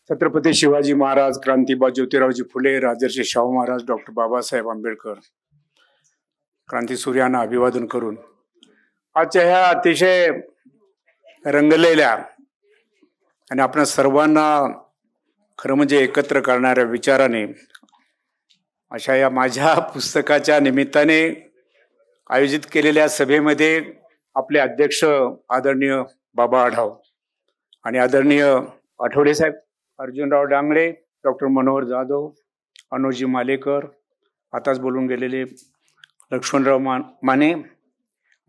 छत्रपती शिवाजी महाराज, क्रांतीबा ज्योतिरावजी फुले, Rajarshi Shahu Maharaj, doctor Babasaheb Ambedkar क्रांतीसूर्यांना अभिवादन करून आजच्या ह्या अतिशय रंगलेल्या आणि आपण सर्वांना खरं म्हणजे एकत्र करणाऱ्या विचाराने अशा या माझ्या पुस्तकाच्या निमित्ताने आयोजित केलेल्या सभेमध्ये आपले अध्यक्ष आदरणीय बाबा आढाव आणि आदरणीय आठवले साहेब, अर्जुनराव डांगळे, डॉक्टर मनोहर जाधव, अनुजी मालेकर, आताच बोलून गेलेले लक्ष्मणराव माने,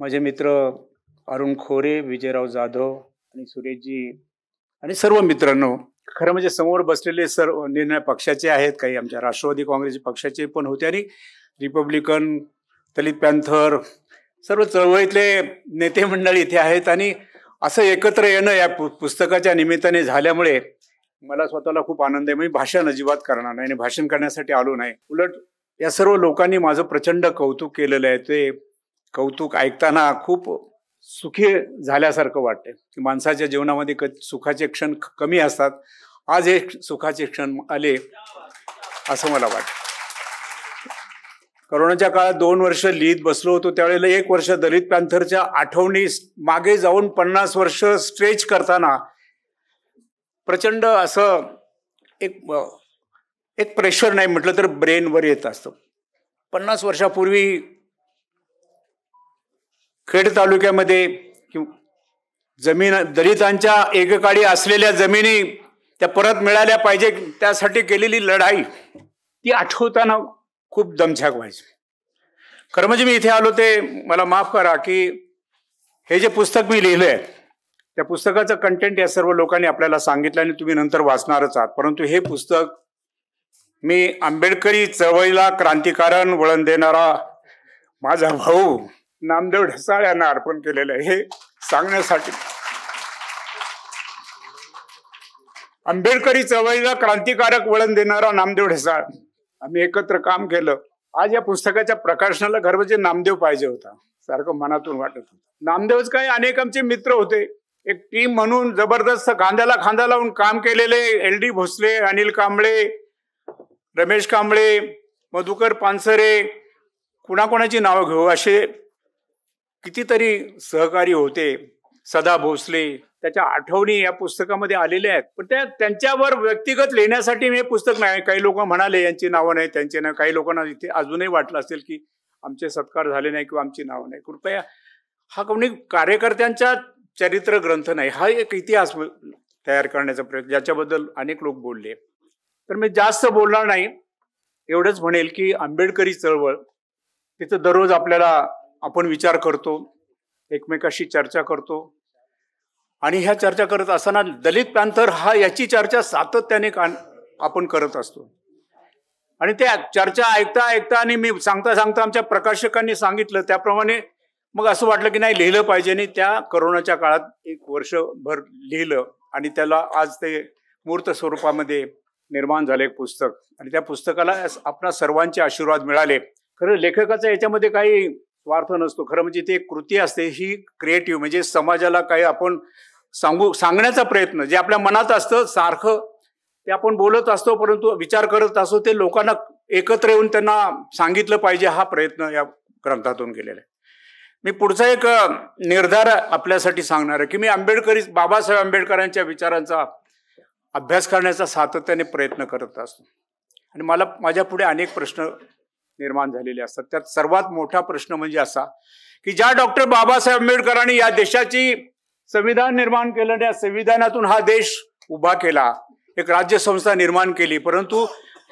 माझे मित्र अरुण खोरे, विजयराव जाधव आणि सुरेशजी आणि सर्व मित्रांनो, खरं म्हणजे समोर बसलेले सर्व निर्णय पक्षाचे आहेत, काही आमच्या राष्ट्रवादी काँग्रेस पक्षाचे पण होते आणि रिपब्लिकन, दलित पॅन्थर सर्व चळवळीतले नेते मंडळी इथे आहेत आणि असं एकत्र येणं या पुस्तकाच्या निमित्ताने झाल्यामुळे मला स्वतःला खूप आनंद आहे. मी भाषण अजिबात करणार नाही आणि भाषण करण्यासाठी आलो नाही, उलट या सर्व लोकांनी माझं प्रचंड कौतुक केलेलं आहे. ते कौतुक ऐकताना खूप सुखी झाल्यासारखं वाटते की माणसाच्या जीवनामध्ये सुखाचे क्षण कमी असतात, आज हे सुखाचे क्षण आले असं मला वाटतं. कोरोनाच्या काळात 2 वर्ष लिहित बसलो होतो, त्यावेळेला 1 वर्ष दलित पॅन्थरच्या आठवणी मागे जाऊन 50 वर्ष स्ट्रेच करताना प्रचंड असं एक प्रेशर नाही म्हटलं तर ब्रेनवर येत असतं. 50 वर्षापूर्वी खेड तालुक्यामध्ये जमीन दलितांच्या एकेकाळी असलेल्या जमिनी त्या परत मिळाल्या पाहिजे त्यासाठी केलेली लढाई ती आठवताना खूप दमछाक व्हायची. खरं म्हणजे मी इथे आलो ते मला माफ करा की हे जे पुस्तक मी लिहिलंय त्या पुस्तकाचं कंटेंट या सर्व लोकांनी आपल्याला सांगितलं आणि तुम्ही नंतर वाचणारच आहात, परंतु हे पुस्तक मी आंबेडकरी चळवळीला क्रांतिकारण वळण देणारा माझा भाऊ नामदेव ढसाळ यांना अर्पण केलेलं आहे. हे सांगण्यासाठी आंबेडकरी चळवळीला क्रांतिकारक वळण देणारा नामदेव ढसाळ, आम्ही एकत्र काम केलं. आज या पुस्तकाच्या प्रकाशनाला खरं म्हणजे नामदेव पाहिजे होता, सारखं मनातून वाटत होतं. नामदेवच काय, अनेक आमचे मित्र होते, एक टीम म्हणून जबरदस्त खांद्याला खांदा लावून काम केलेले LD भोसले, अनिल कांबळे, रमेश कांबळे, मधुकर पानसरे, कुणाकोणाची नावं घेऊ, असे कितीतरी सहकारी होते, सदा भोसले. त्याच्या आठवणी या पुस्तकामध्ये आलेल्या आहेत, पण त्यांच्यावर व्यक्तिगत लिहिण्यासाठी हे पुस्तक नाही. काही लोक म्हणाले यांची नावं नाही, त्यांचे नाही. काही लोकांना इथे अजूनही वाटलं असेल की आमचे सत्कार झाले नाही किंवा आमची नावं नाही. कृपया हा कोणी कार्यकर्त्यांचा चरित्र ग्रंथ नाही, हा एक इतिहास तयार करण्याचा प्रयत्न, ज्याच्याबद्दल अनेक लोक बोलले. तर मी जास्त बोलणार नाही, एवढंच म्हणेल की आंबेडकरी चळवळ तिथं दररोज आपण विचार करतो, एकमेकाशी चर्चा करतो आणि ह्या चर्चा करत असताना दलित पॅन्थर हा याची चर्चा सातत्याने आपण करत असतो आणि त्या चर्चा ऐकता ऐकता आणि मी सांगता सांगता आमच्या प्रकाशकांनी सांगितलं त्याप्रमाणे मग असं वाटलं की नाही लिहिलं पाहिजे. आणि त्या कोरोनाच्या काळात 1 वर्षभर लिहिलं आणि त्याला आज ते मूर्त स्वरूपामध्ये निर्माण झाले एक पुस्तक आणि त्या पुस्तकाला आपणा सर्वांचे आशीर्वाद मिळाले. खरं लेखकाचा याच्यामध्ये काही स्वार्थ नसतो, खरं म्हणजे ती एक कृती असते, ही क्रिएटिव्ह, म्हणजे समाजाला काही आपण सांगण्याचा प्रयत्न जे आपल्या मनात असतं सारखं ते आपण बोलत असतो, परंतु विचार करत असतो ते लोकांना एकत्र येऊन त्यांना सांगितलं पाहिजे, हा प्रयत्न या ग्रंथातून केलेला आहे. मी पुढचा एक निर्धार आपल्यासाठी सांगणार आहे की मी बाबासाहेब आंबेडकरांच्या विचारांचा अभ्यास करण्याचा सातत्याने प्रयत्न करत असतो आणि मला माझ्या पुढे अनेक प्रश्न निर्माण झालेले असतात. त्यात सर्वात मोठा प्रश्न म्हणजे असा की ज्या डॉक्टर बाबासाहेब आंबेडकरांनी या देशाची संविधान निर्माण केलं, त्या संविधानातून हा देश उभा केला, एक राज्यसंस्था निर्माण केली, परंतु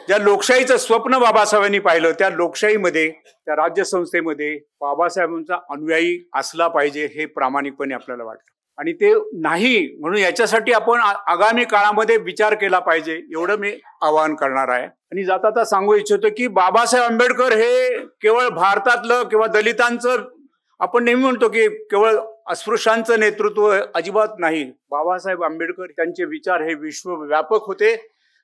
ज्या लोकशाहीचं स्वप्न बाबासाहेबांनी पाहिलं त्या लोकशाहीमध्ये, त्या राज्यसंस्थेमध्ये बाबासाहेबांचा अनुयायी असला पाहिजे हे प्रामाणिकपणे आपल्याला वाटतं आणि ते नाही, म्हणून याच्यासाठी आपण आगामी काळामध्ये विचार केला पाहिजे, एवढं मी आवाहन करणार आहे. आणि जाता सांगू इच्छितो की बाबासाहेब आंबेडकर हे केवळ भारतातलं किंवा दलितांचं, आपण नेहमी म्हणतो की केवळ अस्पृश्यांचं नेतृत्व, अजिबात नाही. बाबासाहेब आंबेडकर त्यांचे विचार हे विश्वव्यापक होते,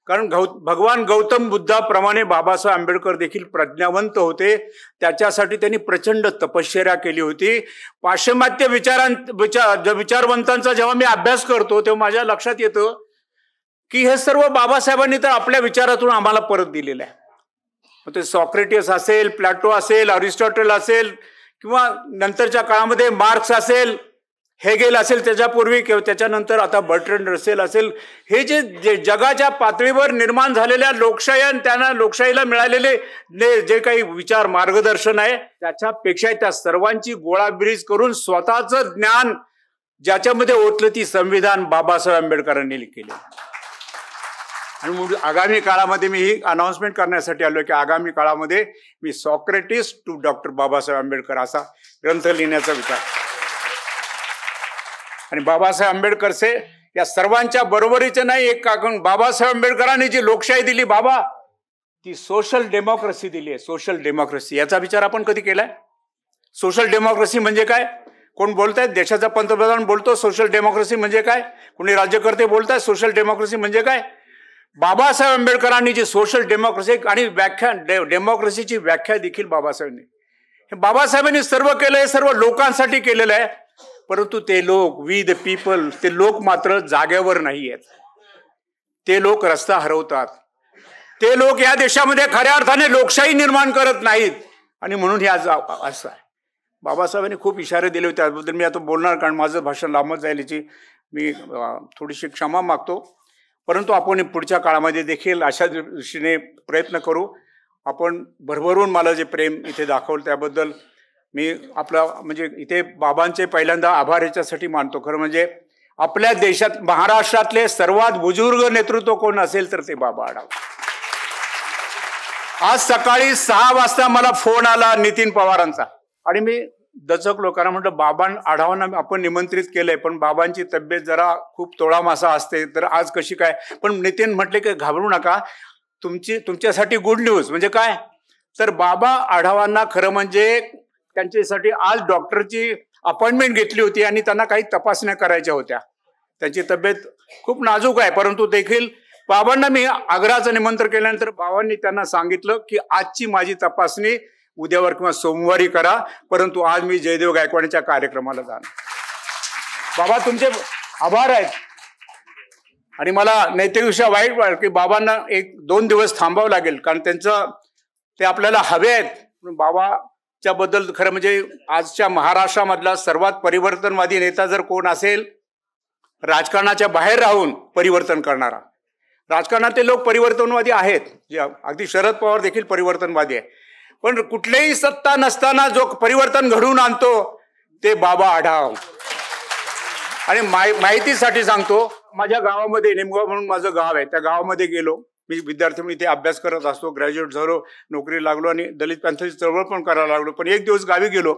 कारण भगवान गौतम बुद्धाप्रमाणे बाबासाहेब आंबेडकर देखील प्रज्ञावंत होते. त्याच्यासाठी त्यांनी प्रचंड तपश्चर्या केली होती. पाश्चिमात्य विचारवंतांचा जेव्हा मी अभ्यास करतो तेव्हा माझ्या लक्षात येतं की हे सर्व बाबासाहेबांनी तर आपल्या विचारातून आम्हाला परत दिलेलं आहे. ते सॉक्रेटिस असेल, प्लॅटो असेल, अरिस्टॉटल असेल, किंवा नंतरच्या काळामध्ये मार्क्स असेल, हेगेल असेल, त्याच्यापूर्वी किंवा त्याच्यानंतर आता बर्ट्रंड रसेल असेल, हे जे जगाच्या पातळीवर निर्माण झालेल्या लोकशाही आणि त्यांना लोकशाहीला मिळालेले जे काही विचार मार्गदर्शन आहे त्याच्यापेक्षा त्या सर्वांची गोळाबेरीज करून स्वतःचं ज्ञान ज्याच्यामध्ये ओतलं ती संविधान बाबासाहेब आंबेडकरांनी केले. आणि आगामी काळामध्ये मी ही अनाउन्समेंट करण्यासाठी आलो की आगामी काळामध्ये मी Socrates to doctor Babasaheb Ambedkar असा ग्रंथ लिहिण्याचा विचार. आणि बाबासाहेब आंबेडकरचे या सर्वांच्या बरोबरीचे नाही, एक कारण बाबासाहेब आंबेडकरांनी जी लोकशाही दिली बाबा, ती सोशल डेमोक्रेसी दिली आहे. सोशल डेमोक्रेसी याचा विचार आपण कधी केलाय? सोशल डेमोक्रेसी म्हणजे काय? कोण बोलतायत? देशाचा पंतप्रधान बोलतो सोशल डेमोक्रेसी म्हणजे काय? कोणी राज्यकर्ते बोलतायत सोशल डेमोक्रेसी म्हणजे काय? बाबासाहेब आंबेडकरांनी जी सोशल डेमोक्रेसी आणि व्याख्या डेमोक्रेसीची व्याख्या देखील बाबासाहेबांनी सर्व केलं, हे सर्व लोकांसाठी केलेलं आहे. परंतु ते लोक, वी द पीपल, ते लोक मात्र जागेवर नाही आहेत. ते लोक रस्ता हरवतात. ते लोक या देशामध्ये खऱ्या अर्थाने लोकशाही निर्माण करत नाहीत. आणि म्हणून हे आज असं आहे. बाबासाहेबांनी खूप इशारे दिले होते, त्याबद्दल मी आता बोलणार कारण माझं भाषण लांबत जाईल याची मी थोडीशी क्षमा मागतो. परंतु आपण पुढच्या काळामध्ये देखील अशा दृष्टीने प्रयत्न करू. आपण भरभरून मला जे प्रेम इथे दाखवलं त्याबद्दल मी आपला म्हणजे इथे बाबांचे पहिल्यांदा आभार याच्यासाठी मानतो. खरं म्हणजे आपल्या देशात महाराष्ट्रातले सर्वात बुजुर्ग नेतृत्व कोण असेल तर ते बाबा आढाव. आज सकाळी 6 वाजता मला फोन आला नितीन पवारांचा आणि मी दचकलो, कारण म्हटलं बाबा आढावांना आपण निमंत्रित केलंय पण बाबांची तब्येत जरा खूप तोळामासा असते, तर आज कशी काय? पण नितीन म्हटले की घाबरू नका, तुमच्यासाठी गुड न्यूज. म्हणजे काय? तर बाबा आढावांना खरं म्हणजे त्यांच्यासाठी आज डॉक्टरची अपॉइंटमेंट घेतली होती आणि त्यांना काही तपासण्या करायच्या होत्या. त्यांची तब्येत खूप नाजूक आहे, परंतु देखील बाबांना मी आग्रहाचं निमंत्रण केल्यानंतर बाबांनी त्यांना सांगितलं की आजची माझी तपासणी उद्यावर किंवा सोमवारी करा, परंतु आज मी जयदेव गायकवाडच्या कार्यक्रमाला जाणार. बाबा तुमचे आभार आहेत. आणि मला नैतिकदृष्ट्या वाईट वाटतं की बाबांना 1-2 दिवस थांबावं लागेल, कारण ते आपल्याला हवे आहेत. बाबाच्या बद्दल खरं म्हणजे आजच्या महाराष्ट्रामधला सर्वात परिवर्तनवादी नेता जर कोण असेल, राजकारणाच्या बाहेर राहून परिवर्तन करणारा. राजकारणातले लोक परिवर्तनवादी आहेत, जे अगदी शरद पवार देखील परिवर्तनवादी आहे, पण कुठलेही सत्ता नसताना जो परिवर्तन घडवून आणतो ते बाबा आढाव. आणि माहितीसाठी सांगतो, माझ्या गावामध्ये नेमगाव म्हणून माझं गाव आहे, त्या गावामध्ये गेलो. मी विद्यार्थी म्हणून इथे अभ्यास करत असतो, ग्रॅज्युएट झालो, नोकरी लागलो आणि दलित पॅंथरची चळवळ पण करायला लागलो. पण एक दिवस गावी गेलो,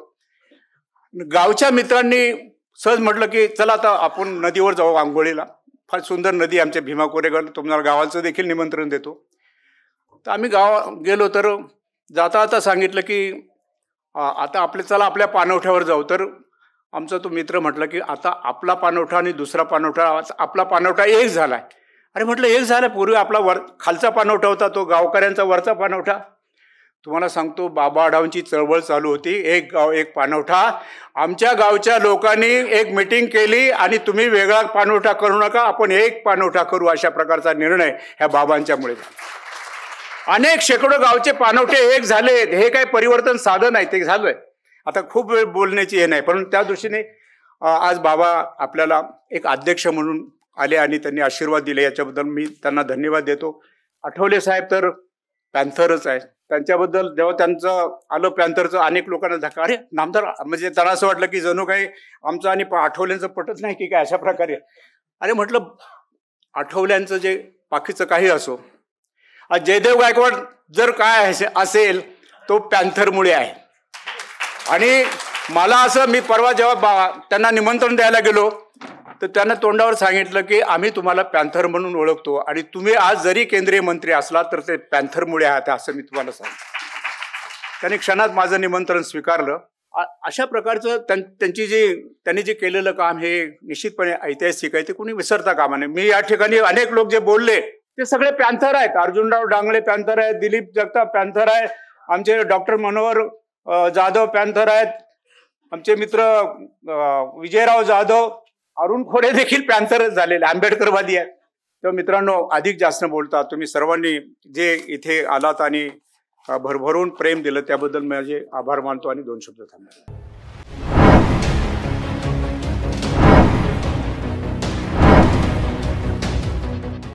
गावच्या मित्रांनी सहज म्हटलं की चला आता आपण नदीवर जाऊ आंघोळीला. फार सुंदर नदी आमच्या भीमा कोरेगाव, तुम्हाला गावाचं देखील निमंत्रण देतो. तर आम्ही गेलो, तर जाता जाता सांगितलं की आता चला आपल्या पाणवठ्यावर जाऊ. तर आमचा तो मित्र म्हटलं की आता आपला पाणवठा आणि दुसरा पाणवठा, आपला पाणवठा एक झालाय. अरे म्हटलं एक झाला, पूर्वी आपला खालचा पाणवठा होता, तो गावकऱ्यांचा वरचा पाणवठा. तुम्हाला सांगतो, बाबा आढावांची चळवळ चालू होती, एक गाव एक पाणवठा. आमच्या गावच्या लोकांनी एक मीटिंग केली आणि तुम्ही वेगळा पाणवठा करू नका, आपण एक पाणवठा करू, अशा प्रकारचा निर्णय ह्या बाबांच्यामुळे झाला. अनेक शेकडो गावचे पाणवठे एक झाले. हे काय परिवर्तन साधन आहे, ते झालंय. आता खूप वेळ बोलण्याची हे नाही, पण त्या दृष्टीने आज बाबा आपल्याला एक अध्यक्ष म्हणून आले आणि त्यांनी आशीर्वाद दिले, याच्याबद्दल मी त्यांना धन्यवाद देतो. आठवले साहेब तर पॅन्थरच आहे, त्यांच्याबद्दल जेव्हा त्यांचं आलं पॅन्थरचं, अनेक लोकांना धक्का, अरे नामदार, म्हणजे त्यांना असं वाटलं की जणू काही आमचं आणि आठवल्यांचं पटत नाही की काय, अशा प्रकारे. अरे म्हटलं आठवल्यांचं जे बाकीचं काही असो, आज जयदेव गायकवाड जर काय असेल तो पॅन्थरमुळे आहे. आणि मला असं, मी परवा जेव्हा त्यांना निमंत्रण द्यायला गेलो तर त्यांना तोंडावर सांगितलं की आम्ही तुम्हाला पॅन्थर म्हणून ओळखतो आणि तुम्ही आज जरी केंद्रीय मंत्री असला तर ते पॅन्थरमुळे आहात, असं मी तुम्हाला सांगितलं. त्यांनी क्षणात माझं निमंत्रण स्वीकारलं. अशा प्रकारचं त्यांनी जे केलेलं काम हे निश्चितपणे ऐतिहासिक आहे, ते कोणी विसरता कामा नये. मी या ठिकाणी अनेक लोक जे बोलले ते सगळे पॅन्थर आहेत. अर्जुनराव डांगळे पॅन्थर आहेत, दिलीप जगताप पॅन्थर आहे, आमचे डॉक्टर मनोहर जाधव पॅन्थर आहेत, आमचे मित्र विजयराव जाधव, अरुण खोडे देखील पॅन्थर झालेले, आंबेडकरवादी आहेत. तर मित्रांनो, अधिक जास्त बोलता तुम्ही सर्वांनी जे इथे आलात आणि भरभरून प्रेम दिलं त्याबद्दल माझे आभार मानतो आणि 2 शब्द थांबतो.